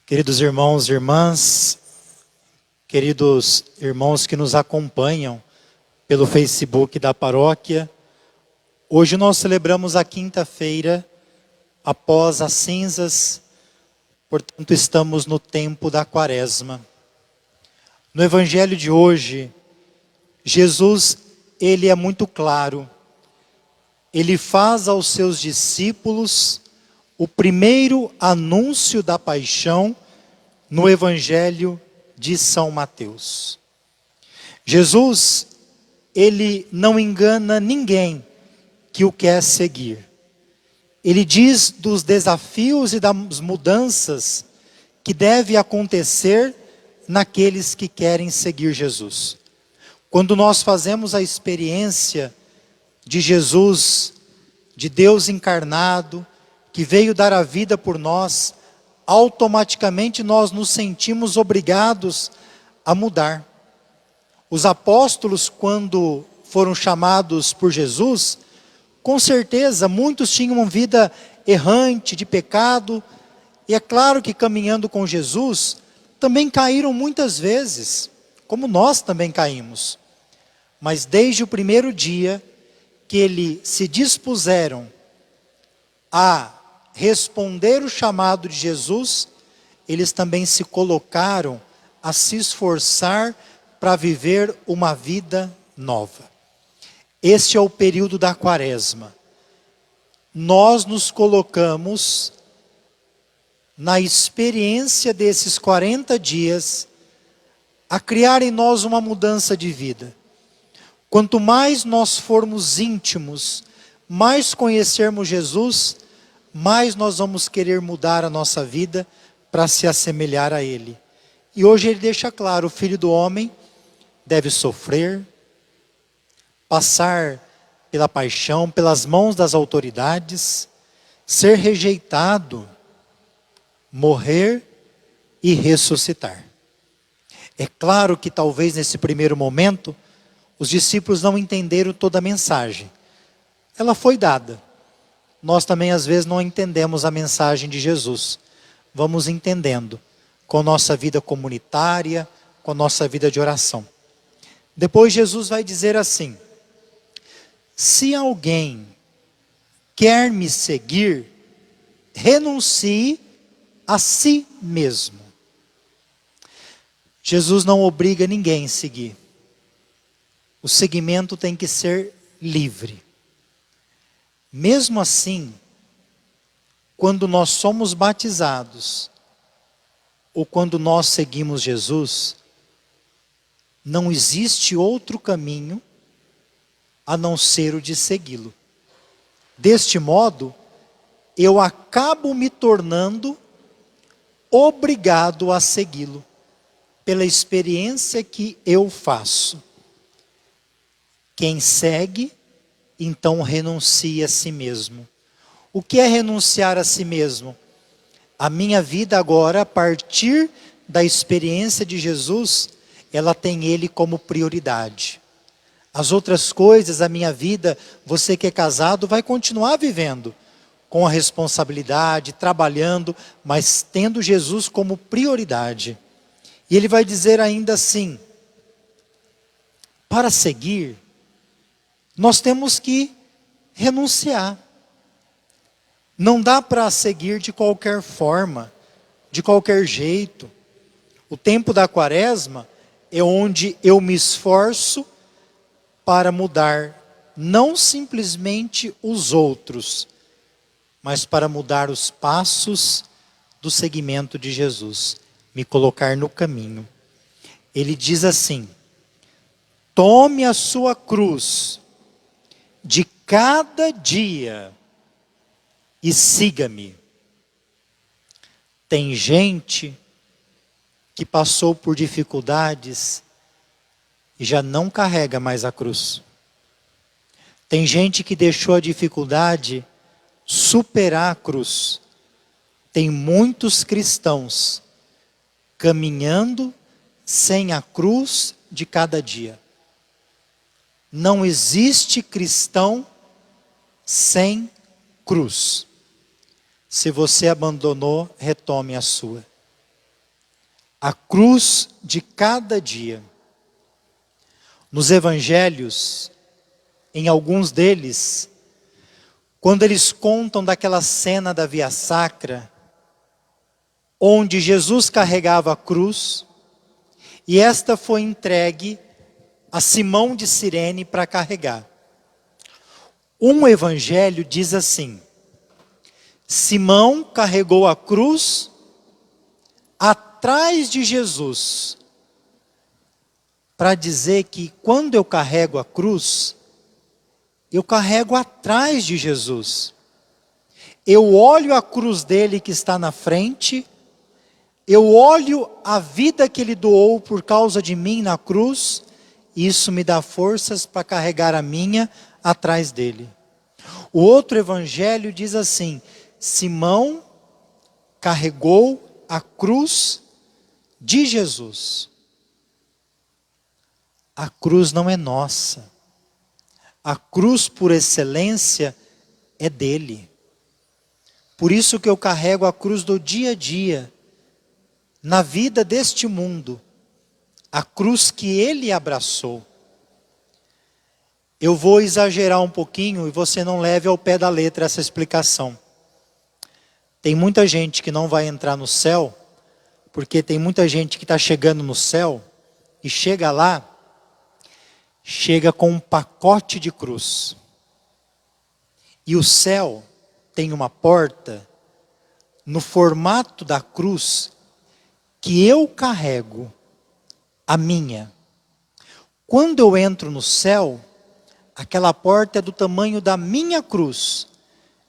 Queridos irmãos e irmãs, queridos irmãos que nos acompanham pelo Facebook da paróquia, hoje nós celebramos a quinta-feira após as cinzas, portanto estamos no tempo da Quaresma. No Evangelho de hoje, Jesus, ele é muito claro, ele faz aos seus discípulos o primeiro anúncio da paixão no Evangelho de São Mateus. Jesus, ele não engana ninguém que o quer seguir. Ele diz dos desafios e das mudanças que deve acontecer naqueles que querem seguir Jesus. Quando nós fazemos a experiência de Jesus, de Deus encarnado, que veio dar a vida por nós, automaticamente nós nos sentimos obrigados a mudar. Os apóstolos, quando foram chamados por Jesus, com certeza muitos tinham uma vida errante, de pecado, e é claro que caminhando com Jesus, também caíram muitas vezes, como nós também caímos. Mas desde o primeiro dia que eles se dispuseram a responder o chamado de Jesus, eles também se colocaram a se esforçar para viver uma vida nova. Este é o período da Quaresma. Nós nos colocamos na experiência desses 40 dias a criar em nós uma mudança de vida. Quanto mais nós formos íntimos, mais conhecermos Jesus, mais nós vamos querer mudar a nossa vida para se assemelhar a Ele. E hoje ele deixa claro, o Filho do Homem deve sofrer, passar pela paixão, pelas mãos das autoridades, ser rejeitado, morrer e ressuscitar. É claro que talvez nesse primeiro momento, os discípulos não entenderam toda a mensagem. Ela foi dada. Nós também às vezes não entendemos a mensagem de Jesus. Vamos entendendo com a nossa vida comunitária, com a nossa vida de oração. Depois Jesus vai dizer assim: se alguém quer me seguir, renuncie a si mesmo. Jesus não obriga ninguém a seguir. O seguimento tem que ser livre. Mesmo assim, quando nós somos batizados, ou quando nós seguimos Jesus, não existe outro caminho a não ser o de segui-lo. Deste modo, eu acabo me tornando obrigado a segui-lo, pela experiência que eu faço. Quem segue, então renuncia a si mesmo. O que é renunciar a si mesmo? A minha vida agora, a partir da experiência de Jesus, ela tem Ele como prioridade. As outras coisas, a minha vida, você que é casado, vai continuar vivendo com a responsabilidade, trabalhando, mas tendo Jesus como prioridade. E ele vai dizer ainda assim: para seguir, nós temos que renunciar. Não dá para seguir de qualquer forma, de qualquer jeito. O tempo da Quaresma é onde eu me esforço para mudar não simplesmente os outros, mas para mudar os passos do seguimento de Jesus, me colocar no caminho. Ele diz assim: tome a sua cruz de cada dia e siga-me. Tem gente que passou por dificuldades e já não carrega mais a cruz. Tem gente que deixou a dificuldade superar a cruz. Tem muitos cristãos caminhando sem a cruz de cada dia. Não existe cristão sem cruz. Se você abandonou, retome a sua. A cruz de cada dia. Nos evangelhos, em alguns deles, quando eles contam daquela cena da Via Sacra, onde Jesus carregava a cruz, e esta foi entregue a Simão de Cirene para carregar. Um evangelho diz assim: Simão carregou a cruz atrás de Jesus, para dizer que quando eu carrego a cruz, eu carrego atrás de Jesus. Eu olho a cruz dele que está na frente, eu olho a vida que ele doou por causa de mim na cruz, e isso me dá forças para carregar a minha atrás dele. O outro evangelho diz assim: Simão carregou a cruz de Jesus. A cruz não é nossa. A cruz por excelência é dele. Por isso que eu carrego a cruz do dia a dia, na vida deste mundo, a cruz que ele abraçou. Eu vou exagerar um pouquinho e você não leve ao pé da letra essa explicação. Tem muita gente que não vai entrar no céu, porque tem muita gente que está chegando no céu, e chega lá, chega com um pacote de cruz. E o céu tem uma porta no formato da cruz que eu carrego, a minha. Quando eu entro no céu, aquela porta é do tamanho da minha cruz.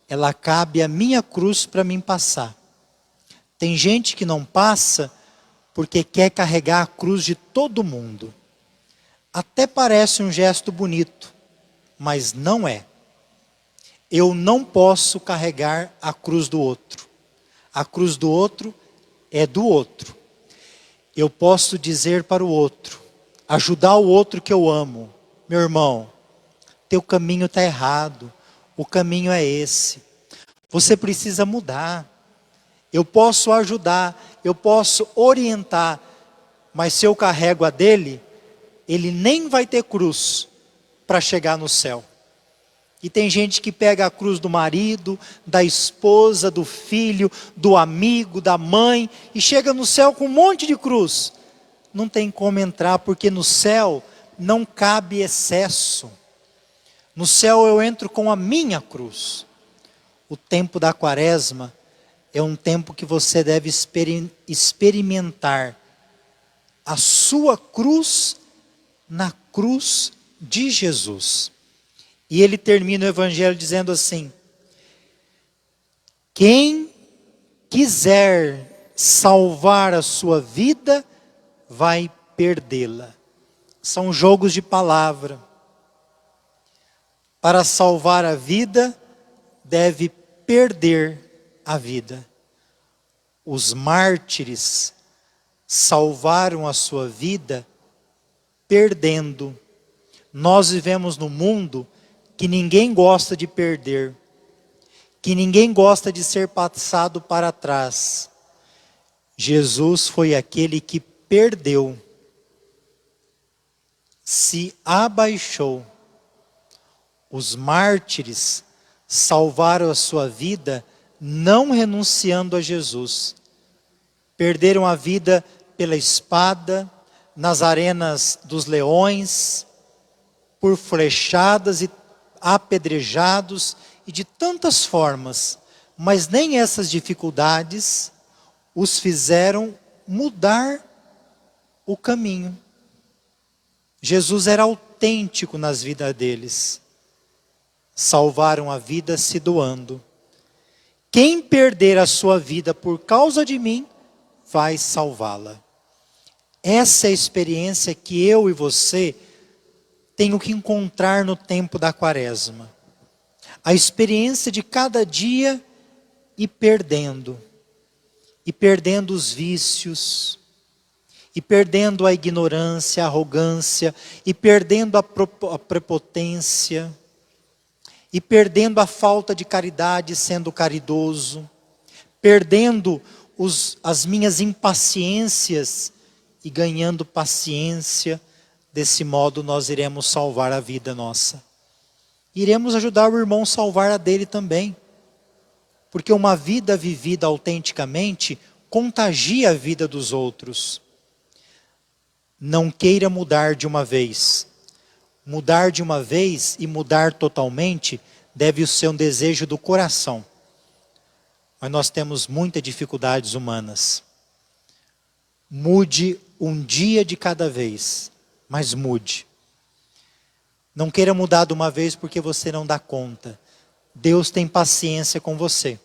Ela cabe a minha cruz para mim passar. Tem gente que não passa porque quer carregar a cruz de todo mundo. Até parece um gesto bonito, mas não é. Eu não posso carregar a cruz do outro. A cruz do outro é do outro. Eu posso dizer para o outro, ajudar o outro que eu amo: meu irmão, teu caminho está errado, o caminho é esse. Você precisa mudar. Eu posso ajudar, eu posso orientar, mas se eu carrego a dele, ele nem vai ter cruz para chegar no céu. E tem gente que pega a cruz do marido, da esposa, do filho, do amigo, da mãe, e chega no céu com um monte de cruz. Não tem como entrar, porque no céu não cabe excesso. No céu eu entro com a minha cruz. O tempo da quaresma é um tempo que você deve experimentar a sua cruz na cruz de Jesus. E ele termina o evangelho dizendo assim: quem quiser salvar a sua vida, vai perdê-la. São jogos de palavra. Para salvar a vida, deve perder a vida. Os mártires salvaram a sua vida perdendo. Nós vivemos num mundo que ninguém gosta de perder, que ninguém gosta de ser passado para trás. Jesus foi aquele que perdeu, se abaixou. Os mártires salvaram a sua vida não renunciando a Jesus. Perderam a vida pela espada, nas arenas dos leões, por flechadas e apedrejados e de tantas formas, mas nem essas dificuldades os fizeram mudar o caminho. Jesus era autêntico nas vidas deles. Salvaram a vida se doando. Quem perder a sua vida por causa de mim, vai salvá-la. Essa é a experiência que eu e você tenho que encontrar no tempo da quaresma. A experiência de cada dia ir perdendo. E perdendo os vícios. E perdendo a ignorância, a arrogância. E perdendo a prepotência. E perdendo a falta de caridade sendo caridoso. Perdendo as minhas impaciências e ganhando paciência. Desse modo nós iremos salvar a vida nossa. Iremos ajudar o irmão a salvar a dele também. Porque uma vida vivida autenticamente contagia a vida dos outros. Não queira mudar de uma vez. Mudar de uma vez e mudar totalmente deve ser um desejo do coração. Mas nós temos muitas dificuldades humanas. Mude um dia de cada vez, mas mude. Não queira mudar de uma vez porque você não dá conta. Deus tem paciência com você.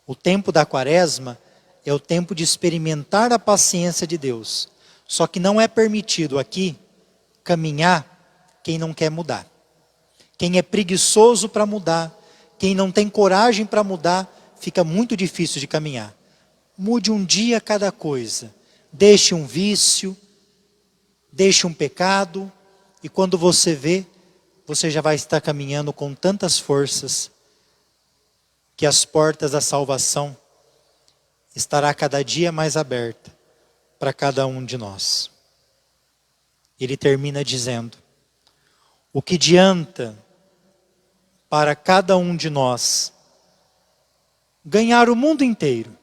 O tempo da quaresma é o tempo de experimentar a paciência de Deus. Só que não é permitido aqui caminhar quem não quer mudar. Quem é preguiçoso para mudar, quem não tem coragem para mudar, fica muito difícil de caminhar. Mude um dia cada coisa. Deixe um vício, deixe um pecado, e quando você vê, você já vai estar caminhando com tantas forças, que as portas da salvação estará cada dia mais aberta para cada um de nós. Ele termina dizendo: o que adianta para cada um de nós ganhar o mundo inteiro,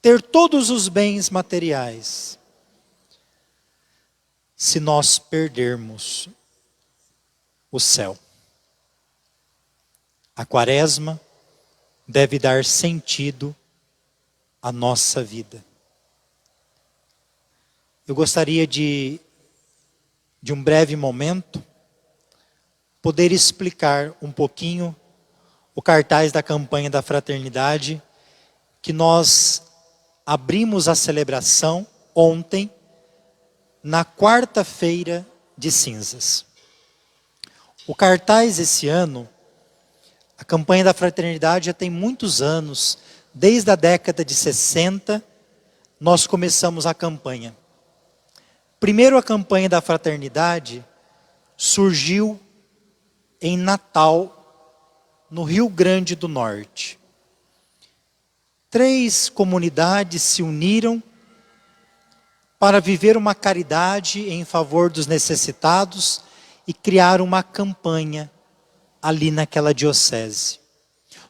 ter todos os bens materiais, se nós perdermos o céu? A quaresma deve dar sentido à nossa vida. Eu gostaria de um breve momento, poder explicar um pouquinho o cartaz da campanha da fraternidade, que nós abrimos a celebração ontem, na quarta-feira de cinzas. O cartaz esse ano, a campanha da fraternidade já tem muitos anos, desde a década de 60, nós começamos a campanha. Primeiro, a campanha da fraternidade surgiu em Natal, no Rio Grande do Norte. 3 comunidades se uniram para viver uma caridade em favor dos necessitados e criar uma campanha ali naquela diocese.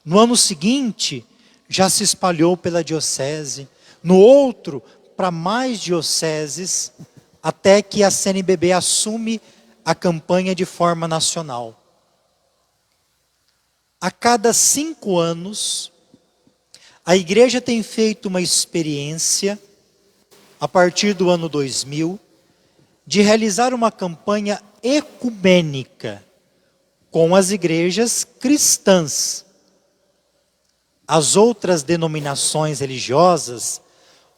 No ano seguinte, já se espalhou pela diocese, no outro, para mais dioceses, até que a CNBB assume a campanha de forma nacional. A cada 5 anos, a igreja tem feito uma experiência, a partir do ano 2000, de realizar uma campanha ecumênica com as igrejas cristãs. As outras denominações religiosas,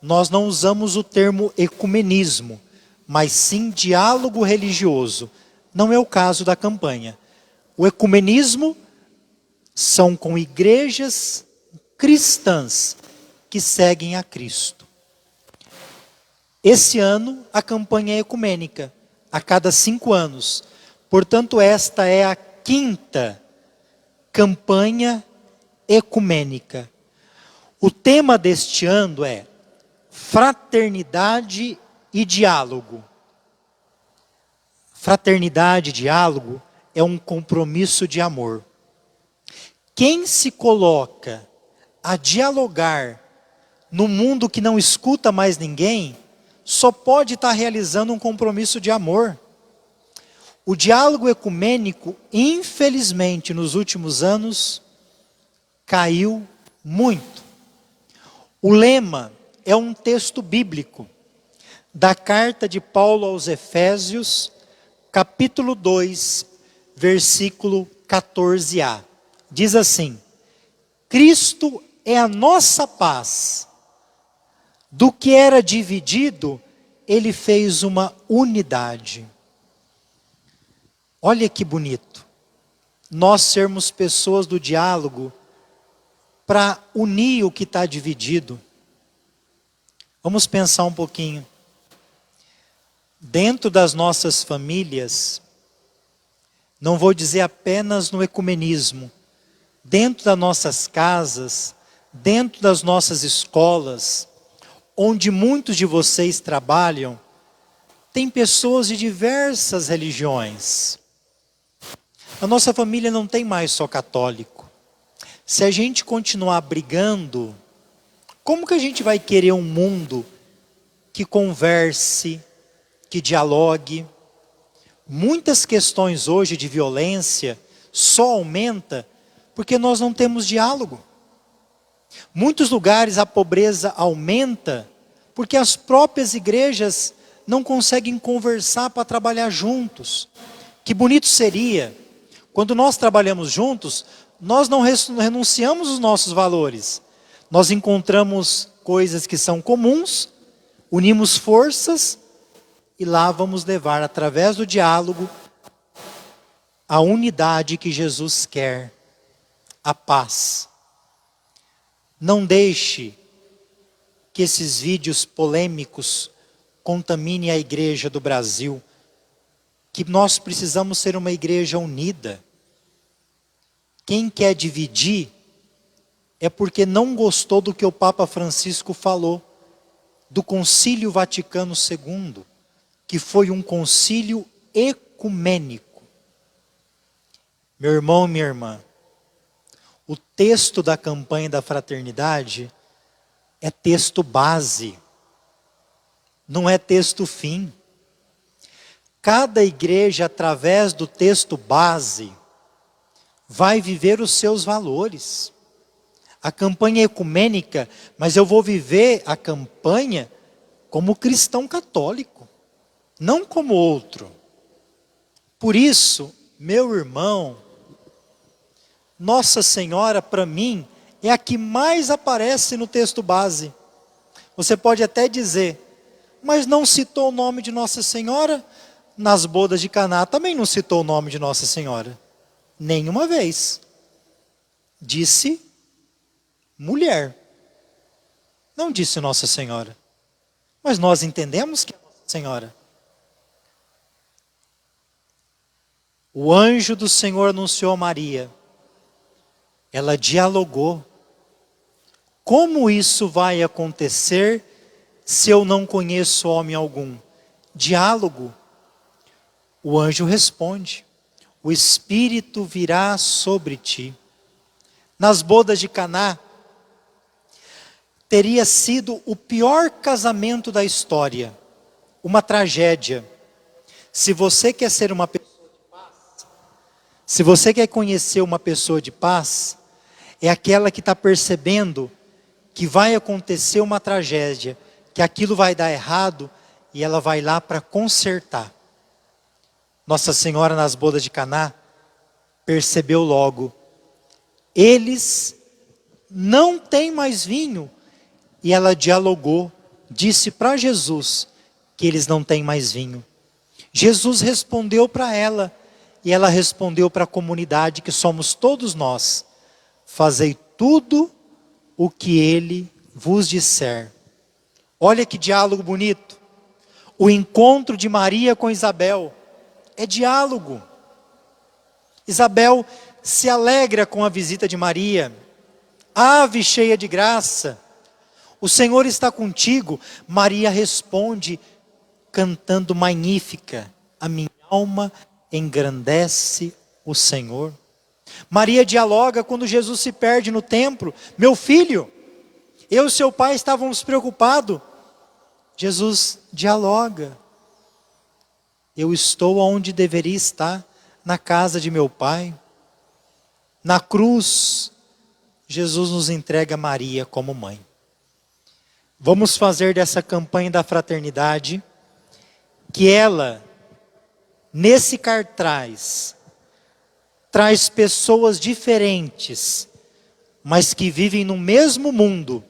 nós não usamos o termo ecumenismo, mas sim diálogo religioso. Não é o caso da campanha. O ecumenismo são com igrejas cristãs que seguem a Cristo. Esse ano a campanha é ecumênica, a cada 5 anos. Portanto, esta é a 5ª campanha ecumênica. O tema deste ano é fraternidade e diálogo. Fraternidade e diálogo é um compromisso de amor. Quem se coloca a dialogar no mundo que não escuta mais ninguém, só pode estar realizando um compromisso de amor. O diálogo ecumênico, infelizmente, nos últimos anos, caiu muito. O lema é um texto bíblico, da carta de Paulo aos Efésios, capítulo 2, versículo 14a. Diz assim: Cristo é a nossa paz. Do que era dividido, ele fez uma unidade. Olha que bonito. Nós sermos pessoas do diálogo para unir o que está dividido. Vamos pensar um pouquinho. Dentro das nossas famílias, não vou dizer apenas no ecumenismo, dentro das nossas casas, dentro das nossas escolas, onde muitos de vocês trabalham, tem pessoas de diversas religiões. A nossa família não tem mais só católico. Se a gente continuar brigando, como que a gente vai querer um mundo que converse, que dialogue? Muitas questões hoje de violência só aumenta porque nós não temos diálogo. Muitos lugares a pobreza aumenta porque as próprias igrejas não conseguem conversar para trabalhar juntos. Que bonito seria, quando nós trabalhamos juntos, nós não renunciamos os nossos valores. Nós encontramos coisas que são comuns, unimos forças e lá vamos levar, através do diálogo, a unidade que Jesus quer, a paz. Não deixe que esses vídeos polêmicos contaminem a igreja do Brasil, que nós precisamos ser uma igreja unida. Quem quer dividir é porque não gostou do que o Papa Francisco falou, do Concílio Vaticano II, que foi um concílio ecumênico. Meu irmão e minha irmã, o texto da campanha da fraternidade é texto base, não é texto fim. Cada igreja, através do texto base, vai viver os seus valores. A campanha é ecumênica, mas eu vou viver a campanha como cristão católico, não como outro. Por isso, meu irmão, Nossa Senhora, para mim, é a que mais aparece no texto base. Você pode até dizer, mas não citou o nome de Nossa Senhora? Nas bodas de Caná também não citou o nome de Nossa Senhora. Nenhuma vez. Disse mulher. Não disse Nossa Senhora. Mas nós entendemos que é Nossa Senhora. O anjo do Senhor anunciou a Maria. Ela dialogou. Como isso vai acontecer se eu não conheço homem algum? Diálogo. O anjo responde: o Espírito virá sobre ti. Nas bodas de Caná, teria sido o pior casamento da história, uma tragédia. Se você quer ser uma pessoa de paz, se você quer conhecer uma pessoa de paz, é aquela que está percebendo que vai acontecer uma tragédia, que aquilo vai dar errado e ela vai lá para consertar. Nossa Senhora nas bodas de Caná percebeu logo, eles não têm mais vinho, e ela dialogou, disse para Jesus que eles não têm mais vinho. Jesus respondeu para ela, e ela respondeu para a comunidade que somos todos nós: fazei tudo o que ele vos disser. Olha que diálogo bonito. O encontro de Maria com Isabel é diálogo. Isabel se alegra com a visita de Maria. Ave cheia de graça, o Senhor está contigo. Maria responde cantando Magnífica: a minha alma engrandece o Senhor. Maria dialoga quando Jesus se perde no templo: meu filho, eu e seu pai estávamos preocupados. Jesus dialoga: eu estou onde deveria estar, na casa de meu pai. Na cruz, Jesus nos entrega Maria como mãe. Vamos fazer dessa campanha da fraternidade, que ela, nesse cartaz, traz pessoas diferentes, mas que vivem no mesmo mundo.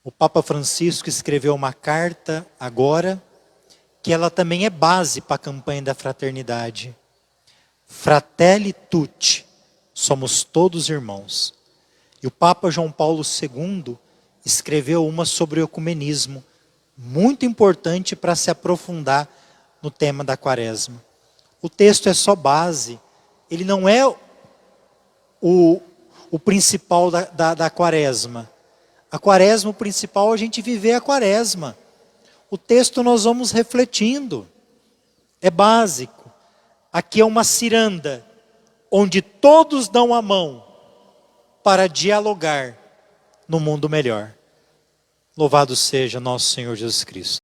O Papa Francisco escreveu uma carta agora, que ela também é base para a campanha da fraternidade. Fratelli tutti, somos todos irmãos. E o Papa João Paulo II escreveu uma sobre o ecumenismo, muito importante para se aprofundar no tema da Quaresma. O texto é só base, ele não é o o principal da quaresma? A quaresma, o principal é a gente viver a quaresma. O texto nós vamos refletindo. É básico. Aqui é uma ciranda, onde todos dão a mão para dialogar no mundo melhor. Louvado seja nosso Senhor Jesus Cristo.